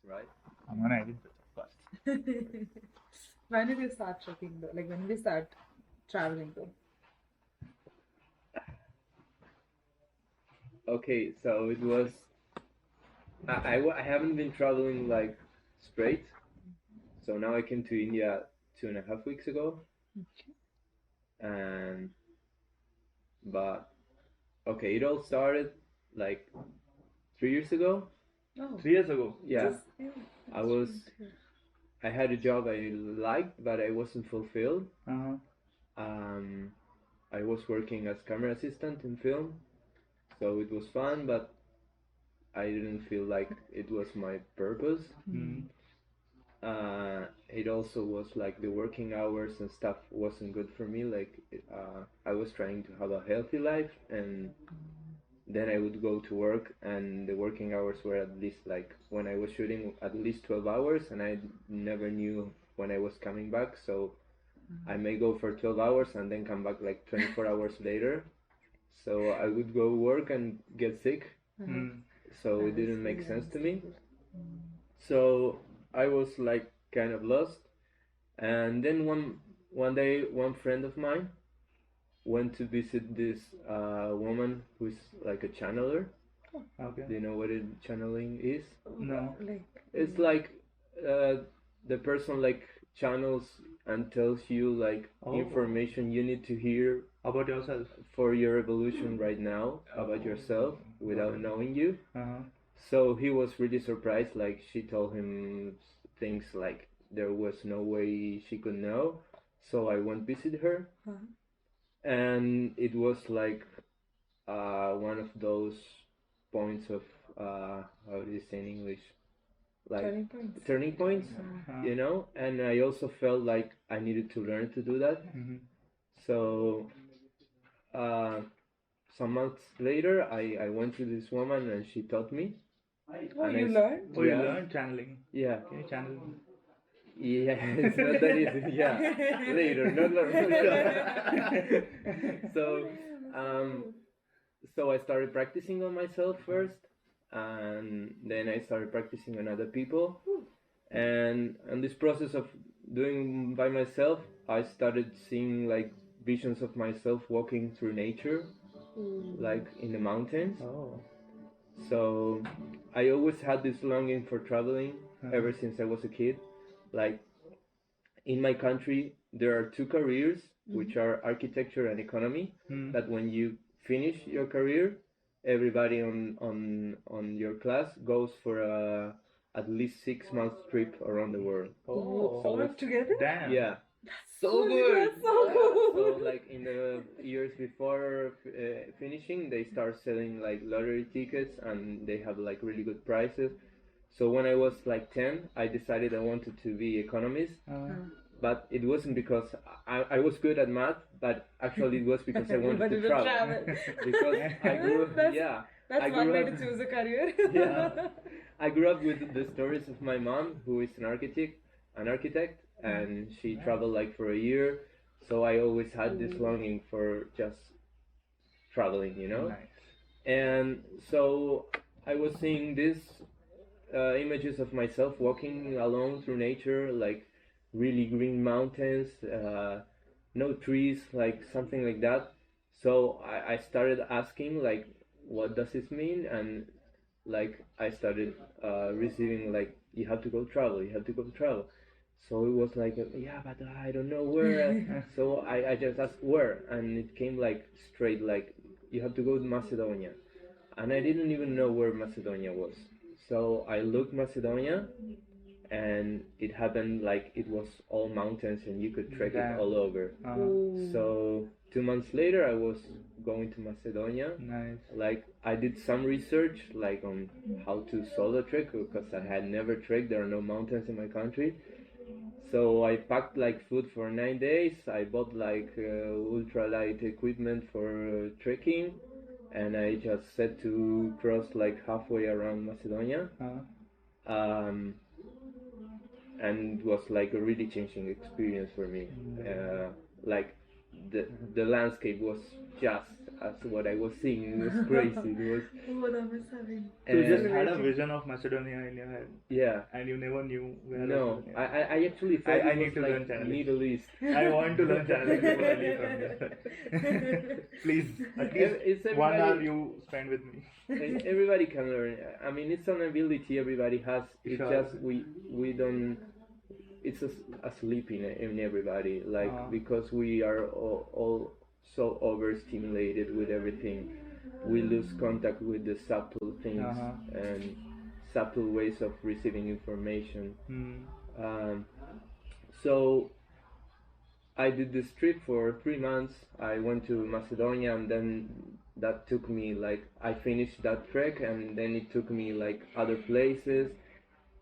right? I'm gonna edit this, of course. When did you start trekking though? Like when did you start traveling though? Okay, so it was. I haven't been traveling like straight. So now I came to India 2.5 weeks ago, and but okay, it all started like 3 years ago. Oh, 3 years ago. Yeah, just yeah, I was. I had a job I liked, but I wasn't fulfilled. Uh-huh. Um, I was working as camera assistant in film, so it was fun, but I didn't feel like it was my purpose. Mm. It also was like the working hours and stuff wasn't good for me. Like I was trying to have a healthy life, and then I would go to work, and the working hours were at least like when I was shooting at least 12 hours, and I never knew when I was coming back. So I may go for 12 hours and then come back like 24 hours later. So I would go work and get sick. Mm. So it didn't make sense to me. So I was like kind of lost. And then one day, one friend of mine went to visit this woman who's like a channeler. Okay. Do you know what channeling is? No. Like It's like uh, the person like channels and tells you like Oh. information you need to hear About yourself. for your evolution right now about yourself without knowing you. Uh-huh. So he was really surprised. Like she told him things like there was no way she could know. So I went visit her, and it was like one of those points of how do you say in English? Like turning points. turning points, Uh-huh. you know. And I also felt like I needed to learn to do that. Mm-hmm. So some months later, I went to this woman and she taught me. Oh, And you I s- learned? Oh, you Yeah. learned channeling. Yeah, Can you channel? yeah, it's not that easy. Yeah, later, not later. So, so I started practicing on myself first, and then I started practicing on other people. And this process of doing by myself, I started seeing like visions of myself walking through nature, like in the mountains. Oh. So I always had this longing for traveling ever since I was a kid. Like in my country, there are two careers, which are architecture and economy. Mm. That when you finish your career, everybody on your class goes for a at least 6 months trip around the world. Oh. So All it's- together? Damn. Yeah. So good. That's so Yeah, cool. so like in the years before finishing, they start selling like lottery tickets, and they have like really good prices. So when I was like 10, I decided I wanted to be economist, but it wasn't because I was good at math, but actually it was because I wanted to travel. Because I grew That's- yeah, That's I one grew way up to choose a career. yeah. I grew up with the stories of my mom, who is an architect, and she traveled like for a year. So I always had this longing for just traveling, you know. Nice. And so I was seeing these images of myself walking alone through nature, like really green mountains, no trees, like something like that. So I started asking, like, what does this mean? And like I started receiving like you have to go travel, you have to go travel. So it was like yeah, but I don't know where. So I just asked where, and it came like straight like you have to go to Macedonia, and I didn't even know where Macedonia was. So I looked Macedonia, and it happened like it was all mountains and you could trek it Damn. all over. So 2 months later, I was going to Macedonia. Nice. Like I did some research like on how to solo trek because I had never trekked. There are no mountains in my country. So I packed like food for 9 days. I bought like ultralight equipment for trekking, and I just set to cross like halfway around Macedonia. Um, and it was like a really changing experience for me. Like the landscape was just as what I was seeing. It was crazy. It was. Oh, that was having. So you just And- had a vision of Macedonia in your head, Yeah. and you never knew where No, Macedonia. I actually thought I it need was to like learn Chinese. Middle East. I want to learn Chinese only from you. Please, at least It's 1 hour everybody- you spend with me. Everybody can learn. I mean, it's an ability everybody has. It's Sure. just we don't. It's asleep in everybody, like because we are all so overstimulated with everything. We lose contact with the subtle things and subtle ways of receiving information. So I did this trip for 3 months. I went to Macedonia, and then that took me like I finished that trek, and then it took me like other places,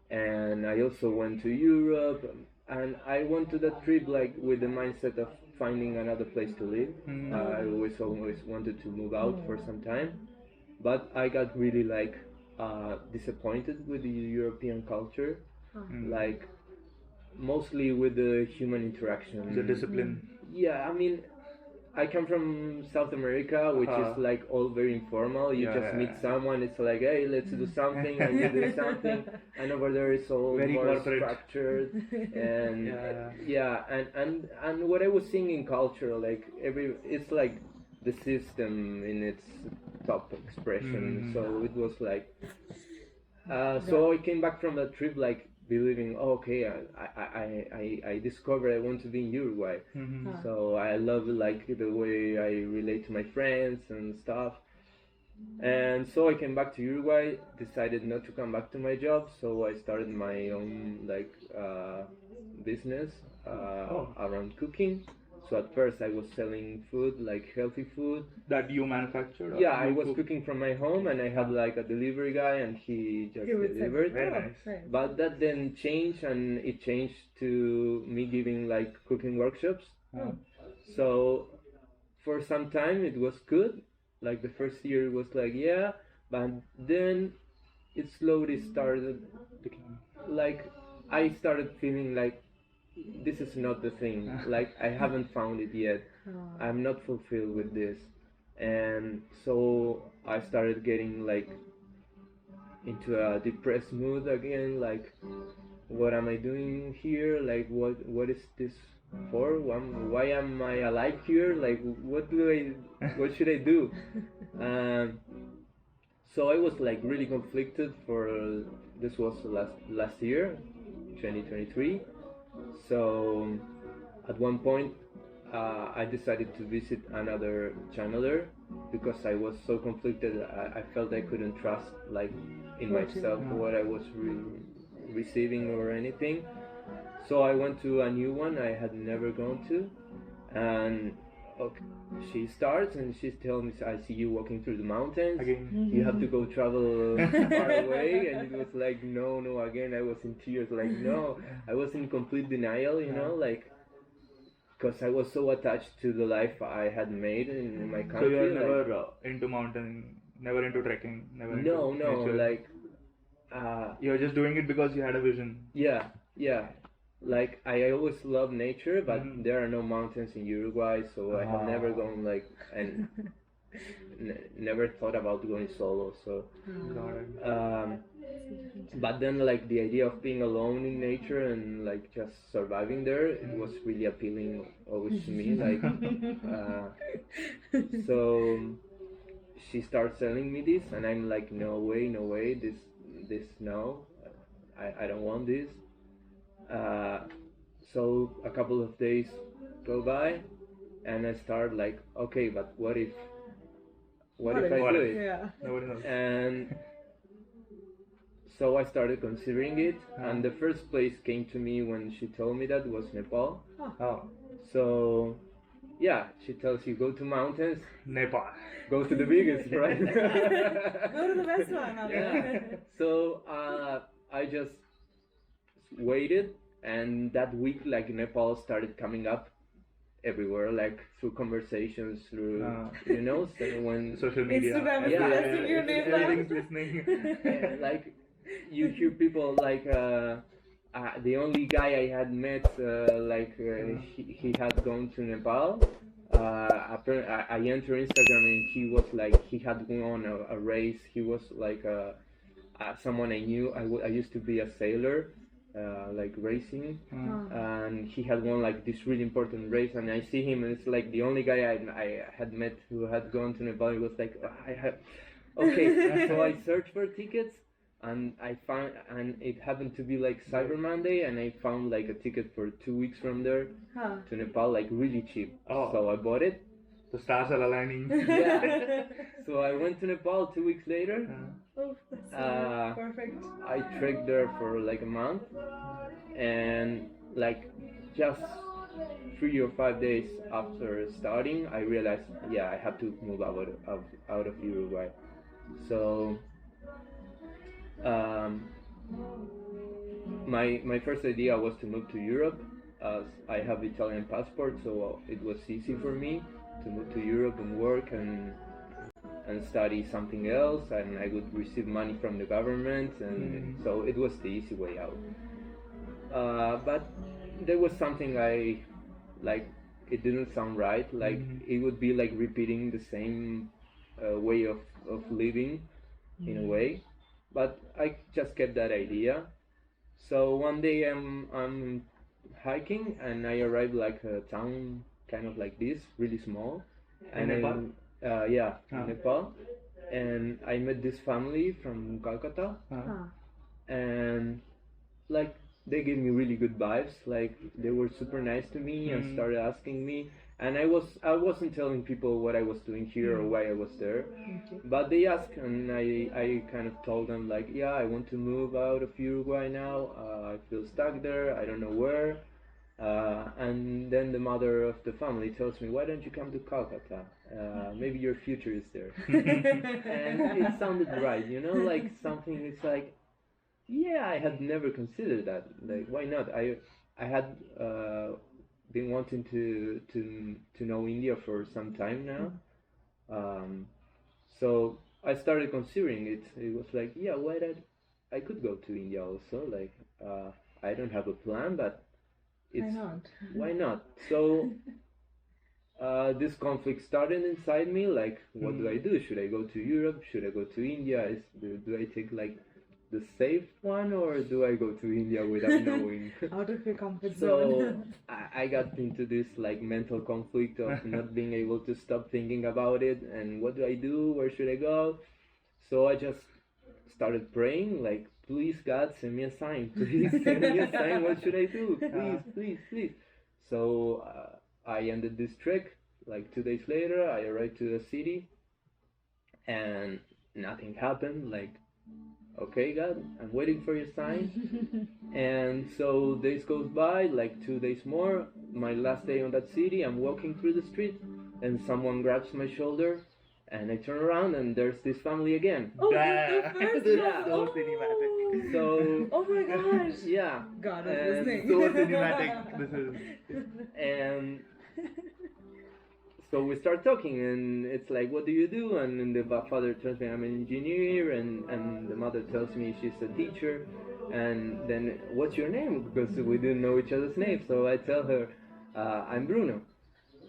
and I also went to Europe, and I went to that trip like with the mindset of finding another place to live. I always wanted to move out for some time, but I got really like disappointed with the European culture, like mostly with the human interaction. The discipline. Yeah, I mean, I come from South America, which is like all very informal. You Yeah, just yeah, meet yeah. someone, it's like, hey, let's do something, and you do something. And over there, it's all Very more corporate. structured. And and what I was seeing in culture, like it's like the system in its top expression. So it was like, so I came back from that trip like believing, oh, okay, I discovered I want to be in Uruguay. So I love like the way I relate to my friends and stuff. And so I came back to Uruguay, decided not to come back to my job, so I started my own like business around cooking. So at first I was selling food, like healthy food. That you manufactured? Or Yeah, I you was cooked? cooking from my home, and I had like a delivery guy, and he just He would send delivered. Very Oh, nice. nice. But that then changed, and it changed to me giving like cooking workshops. So for some time it was good. Like the first year it was like, yeah, but then it slowly started, like I started feeling like this is not the thing. Like I haven't found it yet. I'm not fulfilled with this. And so I started getting like into a depressed mood again, like what am I doing here? Like what is this for? Why am I alive here? Like what should I do? So I was like really conflicted for this was last year, 2023. So at one point I decided to visit another channeler because I was so conflicted. I felt I couldn't trust like in myself what I was receiving or anything. So I went to a new one I had never gone to, and okay, she starts and she's telling me, I see you walking through the mountains. Again. You have to go travel far away, and it was like no. Again, I was in tears. Like no, I was in complete denial. You know, like because I was so attached to the life I had made in my So country. you are like, never into mountain, never into trekking, never into no, nature. like You're just doing it because you had a vision. yeah. Like I always love nature, but there are no mountains in Uruguay, so I have never gone like and never thought about going solo. So, Got it. but then like the idea of being alone in nature and like just surviving there, it was really appealing always to me. Like, so she starts telling me this, and I'm like, no way, this no, I don't want this. So a couple of days go by, and I start like, okay, but what if I do it? Yeah. Nobody knows. And so I started considering it, and the first place came to me when she told me that was Nepal. Oh, So yeah, she tells you go to mountains, Nepal. go to the biggest, right? Go to the best one. Yeah. So I just waited, and that week like Nepal started coming up everywhere, like through conversations, through so when Social media. Instagram is blasting your name now. Everything's listening. like you hear people like the only guy I had met he had gone to Nepal I entered Instagram and he was like he had won a race. He was like someone I knew. I used to be a sailor, like racing, and he had won like this really important race. And I see him, and it's like the only guy I had met who had gone to Nepal. He was like, I have, okay. So I searched for tickets, and I found, and it happened to be like Cyber Monday, and I found like a ticket for 2 weeks from there to Nepal, like really cheap. Oh. So I bought it. The stars are aligning. Yeah. So I went to Nepal 2 weeks later. Oh, that's so perfect. I trekked there for like a month, and like just 3 or 5 days after starting, I realized, yeah, I have to move out of Uruguay. So my first idea was to move to Europe, as I have Italian passport, so it was easy for me to move to Europe and work and study something else, and I would receive money from the government, and so it was the easy way out. But there was something I like. It didn't sound right. Like it would be like repeating the same way of living in a way. But I just kept that idea. So one day I'm hiking and I arrived like a town kind of like this, really small. In Nepal? In Nepal. And I met this family from Calcutta, and like they gave me really good vibes. Like they were super nice to me and started asking me. And I wasn't telling people what I was doing here or why I was there, but they asked, and I kind of told them like, yeah, I want to move out of Uruguay now. I feel stuck there. I don't know where. And then the mother of the family tells me, why don't you come to Calcutta? Maybe your future is there. And it sounded right, like something. It's like, yeah, I had never considered that. Like, why not? I had been wanting to know India for some time now. So I started considering it. It was like, yeah, I could go to India also. Like, I don't have a plan, but why not? So this conflict started inside me. Like, what do I do? Should I go to Europe? Should I go to India? Do I take like the safe one, or do I go to India without knowing? Out of your comfort So zone. I got into this like mental conflict of not being able to stop thinking about it, and what do I do? Where should I go? So I just started praying, like, please God, send me a sign. Please send me a sign. What should I do? Please. So I ended this trek. Like 2 days later, I arrived to the city, and nothing happened. Like, okay, God, I'm waiting for your sign. And so days goes by, like 2 days more. My last day on that city, I'm walking through the street, and someone grabs my shoulder, and I turn around, and there's this family again. Oh, this is the first So one. cinematic. So Oh my gosh. yeah, God is and listening. So cinematic. This is. and so we start talking, and it's like, what do you do? And then the father tells me I'm an engineer, and the mother tells me she's a teacher. And then, what's your name? Because we didn't know each other's names. So I tell her, I'm Bruno.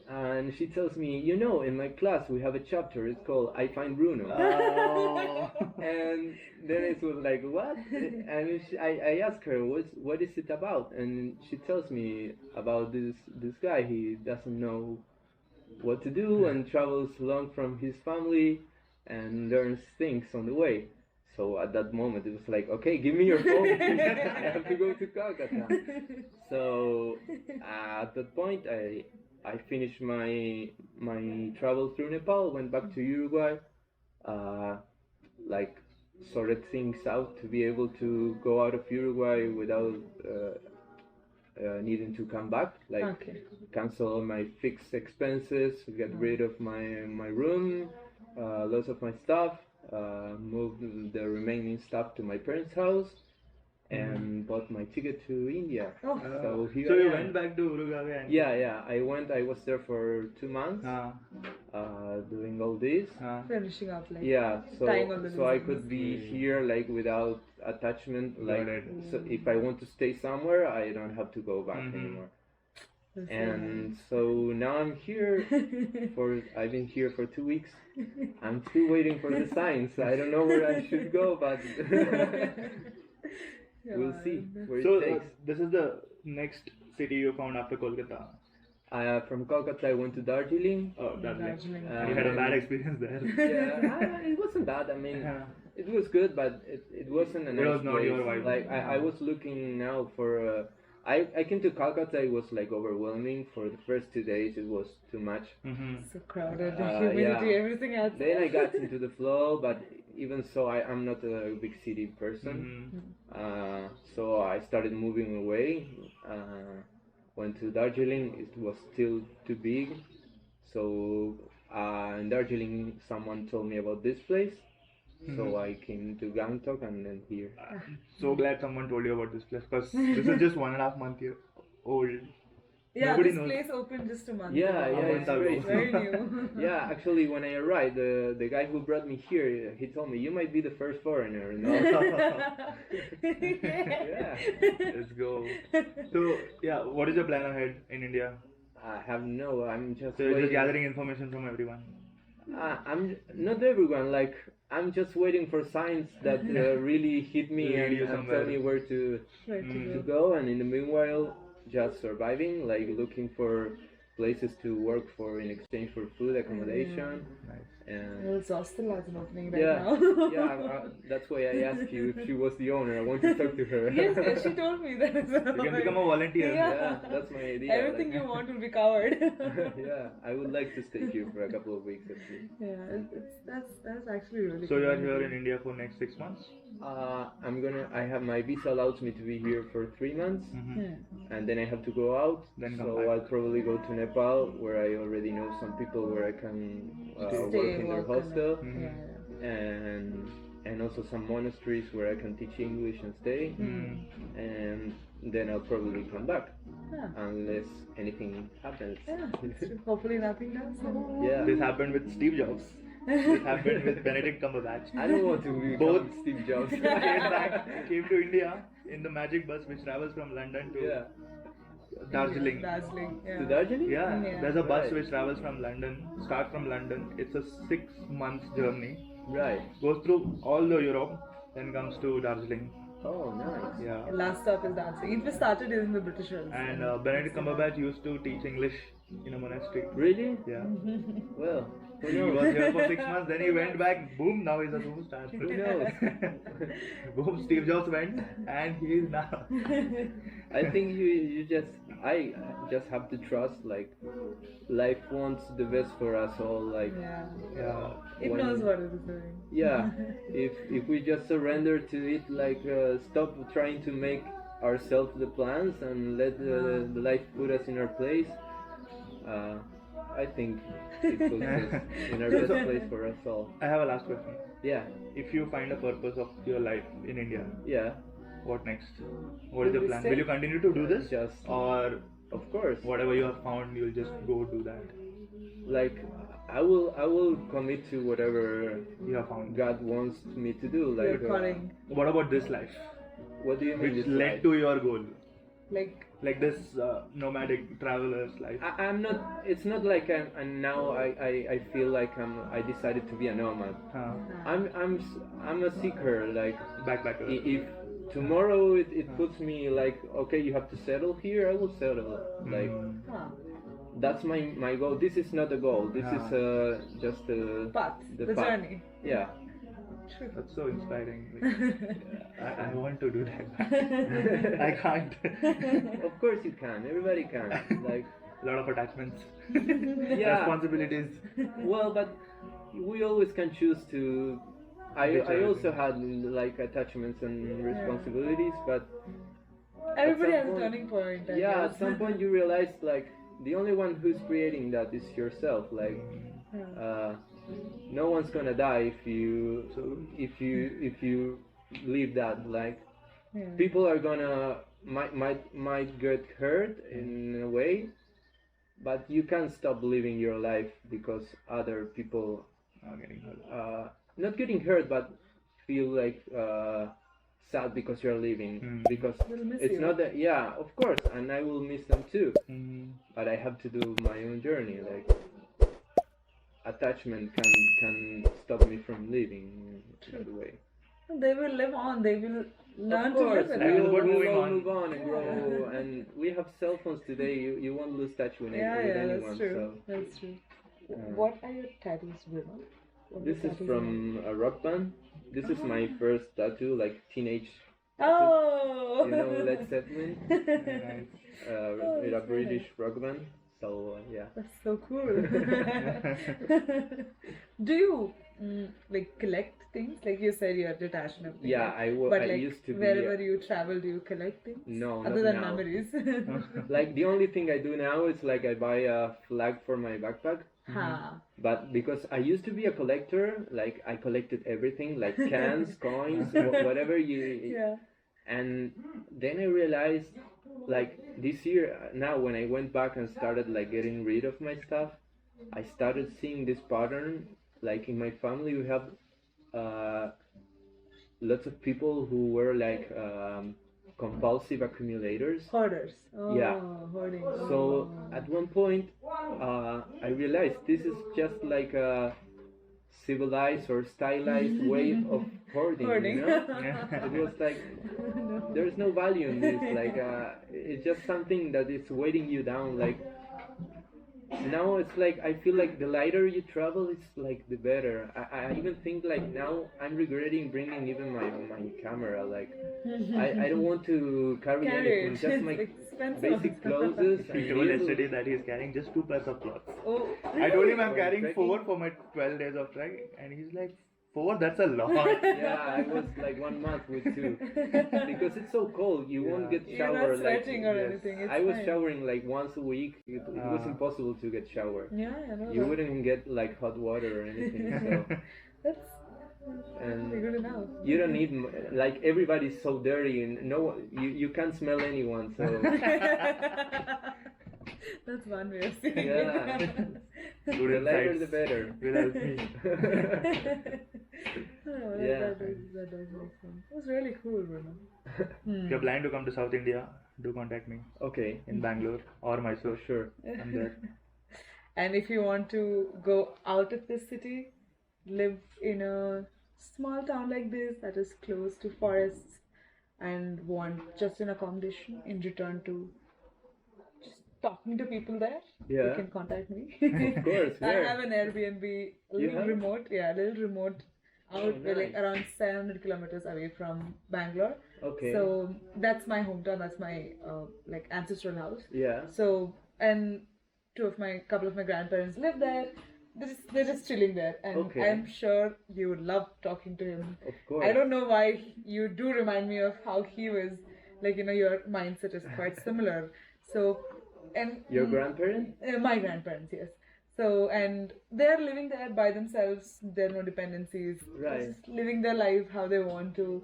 And she tells me, in my class we have a chapter, it's called I Find Bruno. Oh. And then it was like, what? And I asked her, what is it about? And she tells me about this guy. He doesn't know what to do and travels along from his family and learns things on the way. So at that moment it was like, okay, give me your phone. I have to go to Calcutta. So at that point I finished my travel through Nepal, went back to Uruguay, like sorted things out to be able to go out of Uruguay without needing to come back, like cancel all my fixed expenses, get rid of my room, lots of my stuff, moved the remaining stuff to my parents' house, and bought my ticket to India. So here So I you am. went back to Uruguay and Yeah. I was there for 2 months, doing all this. Finishing up, like, Yeah, tying all the so I loose could ends. be here like without attachment. Like, Got it. so if I want to stay somewhere, I don't have to go back anymore. That's so And so now I'm here I've been here for 2 weeks. I'm still waiting for the signs. I don't know where I should go, but we'll see where So it takes. this is the next city you found after Kolkata. From Kolkata, I went to Darjeeling. Oh, Darjeeling. Darjeeling. You had a bad experience there. Yeah, it wasn't bad. I mean, Yeah. it was good, but it wasn't a It nice was not place. your vibe. Like I was looking now for. I came to Calcutta. It was like overwhelming for the first 2 days. It was too much. Mm-hmm. So crowded, the Uh, humidity, yeah. everything else. Then I got into the flow, but even so, I'm not a big city person. Mm-hmm. So I started moving away. Went to Darjeeling. It was still too big. So in Darjeeling, someone told me about this place. So I came to Gangtok and then here. So glad someone told you about this place because this is just 1.5 month here old. Yeah, Nobody this knows. place opened just a month Yeah, ago. yeah, it's It's very very new. Yeah, actually, when I arrived, the guy who brought me here, he told me you might be the first foreigner. No? Yeah. Let's go. So yeah, what is your plan ahead in India? I have no. I'm just. So you're just waiting. gathering information from everyone. I'm not everyone. Like I'm just waiting for signs that really hit me Lead and, you and somewhere. tell me where to Right to to go. go. And in the meanwhile, just surviving, like looking for places to work for in exchange for food, accommodation, Nice. and Well, Hostel has an opening right yeah, now. yeah. That's why I asked you if she was the owner. I want to talk to her. Yes, yes, she told me that. You can become a volunteer. Yeah, that's my idea. Everything like- you want will be covered. Yeah, I would like to stay here for a couple of weeks at least. Yeah, that's actually really So cool. you are here in India for next 6 months. I have my visa allows me to be here for 3 months, Hmm. and then I have to go out. Then come so back. I'll probably go to Nepal, where I already know some people where I can work in their hostel, Yeah, and also some monasteries where I can teach English and stay, and then I'll probably come back yeah. unless anything happens. Yeah, that's true. Hopefully nothing does. Yeah. This happened with Steve Jobs. This happened with Benedict Cumberbatch. I don't want to become Both. Steve Jobs. Came to India in the magic bus which travels from London to Yeah. Darjeeling. Darjeeling, yeah. To Darjeeling? Yeah, Yeah. there's a bus Right. which travels from London, start from London. It's a 6 month journey. Right. Goes through all the Europe, then comes to Darjeeling. Oh, nice. Yeah. Last stop is Darjeeling. It was started in the Britishers. And Benedict Cumberbatch used to teach English in a monastery. Really? Yeah. Well, who He knows? was here for 6 months, then he went back, boom, now he's a superstar. Who knows? Boom, Steve Jobs went, and he is now. I think I just have to trust, like, life wants the best for us all, like, Yeah. Yeah. It when- knows what it is doing. yeah, if we just surrender to it, like, stop trying to make ourselves the plans and let the life put us in our place, I think it puts us in our best place for us all. I have a last question. Yeah, If you find a purpose of your life in India, yeah, what next? What is Will your you plan? stay? Will you continue to do this? Just- Or of course. whatever you have found, you'll just go do that? Like, I will commit to whatever You have found. God wants me to do. You're Like, calling. What about this life? what do you mean? Which this led life? to your goal? Like, Like this nomadic traveler's life. I'm not. It's not like and now I feel like I decided to be a nomad. Huh. I'm a seeker. Like, Backpacker. if tomorrow it puts me like, okay, you have to settle here, I will settle. Like, Mm. that's my goal. This is not a goal. This Ah. is just path, the the path. journey. Yeah. True. That's so inspiring. Like, I want to do that. I can't. Of course you can. Everybody can. Like, A lot of attachments. Yeah. Responsibilities. well, but we always can choose to. I Which also had like attachments and responsibilities, but Everybody some has a point- turning point. I yeah, guess. at some point you realize like the only one who's creating that is yourself. Like, no one's gonna die if you leave that. Like, Yeah. people are gonna might get hurt in a way, but you can't stop living your life because other people Getting hurt. not getting hurt but feel like sad because you're leaving, because They'll miss it's you. not that. Yeah, of course, and I will miss them too. But I have to do my own journey. Like attachment can stop me from leaving in a way. They will live on. They will learn Of to course, live with Life is it. about we'll moving all on. move on and grow. And we have cell phones today. You won't lose touch with, Yeah, with yeah, anyone. that's true. So That's true. What are your tattoos, Bruno? What this are is tattoos from a rock band. This is my first tattoo, like teenage. Oh! You know Led Zeppelin, Nice. with a that's British rock band. So yeah. That's so cool. Do you like collect things? Like you said, you're detached and everything. Yeah, right? I like, used to be. wherever you travel, do you collect things? No, Other not than now. memories. Like the only thing I do now is like I buy a flag for my backpack. Ha. But because I used to be a collector, like I collected everything, like cans, coins, whatever you. Yeah. And then I realized, like this year, now when I went back and started like getting rid of my stuff, I started seeing this pattern. Like in my family, we have lots of people who were like compulsive accumulators. Hoarders. Oh, Yeah. hoarding. So at one point, I realized this is just like a civilized or stylized way of hoarding. Hoarding. You know, it was like there's no value in this. Like it's just something that is weighting you down. Like now it's like I feel like the lighter you travel, it's like the better. I even think like now I'm regretting bringing even my camera. Like I don't want to carry Carry anything, it. just my It's expensive. basic clothes. He told yesterday that he's carrying just 2 pairs of clothes. Oh, I told him I'm For carrying trekking? 4 for my 12 days of trekking, and he's like, 4? That's a lot. Yeah, I was like 1 month with 2 because it's so cold. You won't get You're shower. not sweating like or yes. anything. It's I was fine. showering like once a week. It was impossible to get shower. Yeah, I know You that. wouldn't get like hot water or anything. So That's and pretty good enough. you don't need like everybody's so dirty and you can't smell anyone. So That's one way of saying yeah, it. Good the lighter insights. the better. Will help me. Oh, Yeah. that does make sense. It was really cool, Bruno. If you're planning to come to South India, do contact me Okay, in Bangalore or Mysore. sure. I'm there. And if you want to go out of this city, live in a small town like this that is close to forests and want just an accommodation in return to just talking to people there, you Yeah. can contact me. Of course, I where? have an Airbnb, a You little have? remote, yeah, a little remote out Oh, like nice. around 700 kilometers away from Bangalore. Okay. So that's my hometown, that's my like ancestral house. Yeah. So, and couple of my grandparents live there. They're just chilling there, and Okay. I'm sure you would love talking to him. Of course. I don't know why you do remind me of how he was, like your mindset is quite similar. So, and Your grandparents? my grandparents, yes. So, and they're living there by themselves. There are no dependencies. Right. They're just living their life how they want to,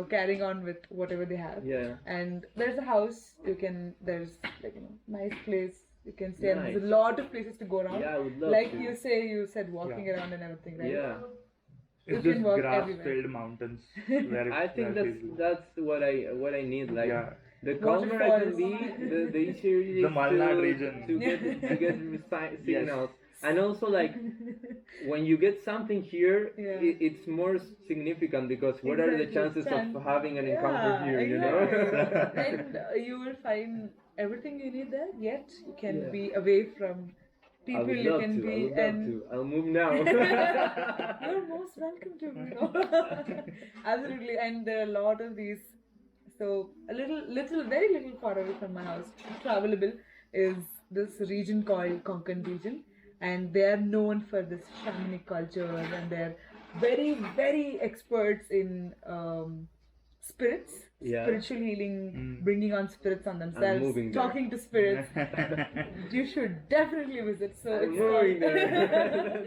carrying on with whatever they have. Yeah. And there's a house. There's like nice place. You can stay. And there's Nice. a lot of places to go around. Yeah, I would love Like to. you said walking around and everything, right? Yeah. You It's can just walk grass-filled mountains. Where I think that's what I need. Like Yeah. the calmer I can Waterfalls. be, the easier it is The Malnad to, region. to get signals. And also like when you get something here, Yeah. it's more significant because what are the Exactly. chances of having an encounter here? You know. Exactly. And you will find everything you need there. Yet you can Yeah. be away from I people. would You love can to. I be would love and to. I'll move now. you're most welcome to Absolutely. And there are a lot of these. So a very little far away from my house, travelable, is this region called Konkan region, and they are known for this shamanic culture, and they're very, very experts in spirits, Yeah. spiritual healing, bringing on spirits on themselves, moving there. talking to spirits. You should definitely visit. So I'm it's moving called- there.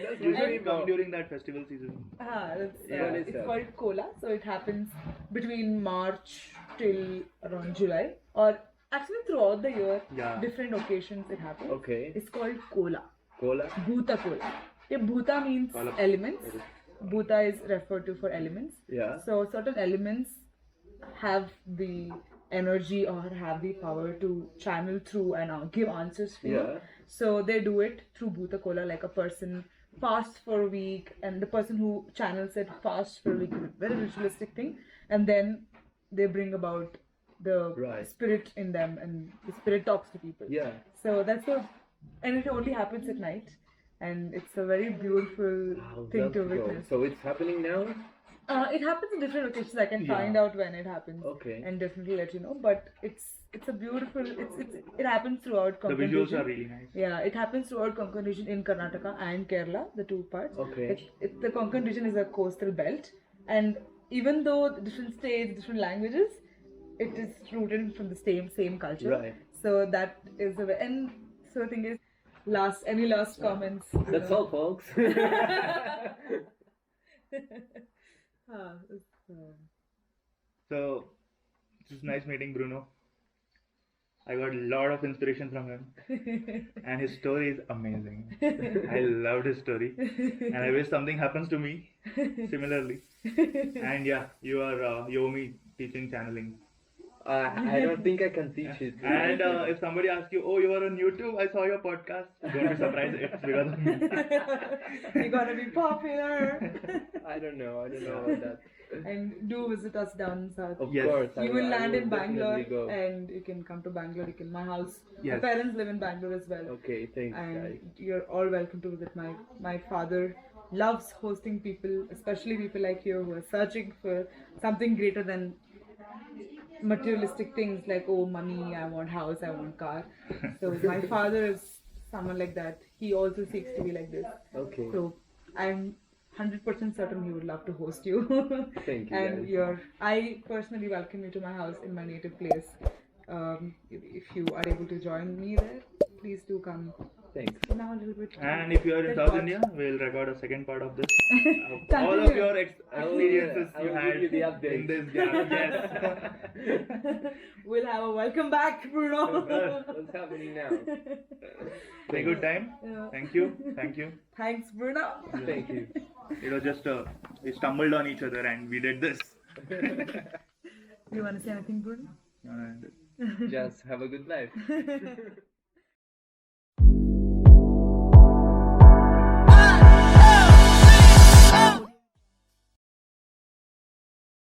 That's Usually really come during that festival season. Yeah, it's it's called Kola. So it happens between March till around July, or actually throughout the year. Yeah. Different occasions it happens. Okay. It's called Kola. Cola. Bhuta Kola. Yeah, Bhuta means Kola. elements. Bhuta is referred to for elements. Yeah. So certain elements have the energy or have the power to channel through and give answers for you. Yeah. So they do it through Bhuta Kola, like a person fasts for a week, and the person who channels it fasts for a week. It's a very ritualistic thing, and then they bring about the Right. spirit in them, and the spirit talks to people. Yeah. So that's the, and it only happens at night, and it's a very beautiful I'll thing love to to go. witness. So it's happening now? It happens in different locations. I can Yeah. find out when it happens Okay. and definitely let you know. But it's a beautiful. It happens throughout The Konkan visuals region. are really nice. Yeah, it happens throughout Konkan region in Karnataka and Kerala, the two parts. Okay. The Konkan region is a coastal belt, and even though the different states, different languages, it is rooted from the same culture. Right. So that is the way. And so the thing is, any last comments? That's all, folks. Ah, So, it was nice meeting Bruno. I got a lot of inspiration from him, and his story is amazing. I loved his story, and I wish something happens to me similarly. And yeah, you owe me teaching channeling. I don't think I can teach it. And if somebody asks you, "Oh, you are on YouTube? I saw your podcast." Don't be surprised. It's because of me. You're gonna be popular. I don't know about that. And do visit us down south. Of Yes. course. You will land in definitely Bangalore, go. and you can come to Bangalore. You can my house. Yes. My parents live in Bangalore as well. Okay, thanks, guys. And you're all welcome to visit. My father loves hosting people, especially people like you who are searching for something greater than materialistic things like, oh, money, I want house, I want car. So my father is someone like that. He also seeks to be like this. Okay. So I'm 100% certain he would love to host you. Thank you, And guys. I personally welcome you to my house in my native place. If you are able to join me there, please do come. Thanks. Now a little bit. And if you are in That South part. India, we'll record a second part of this. Thank All you. of your experiences I you will had give you the updates. in this. Yes. We'll have a welcome back, Bruno. What's happening now? Very good time. Yeah. Thank you. Thank you. Thanks, Bruno. Thank you. It was just we stumbled on each other and we did this. You want to say anything, Bruno? And Just have a good life.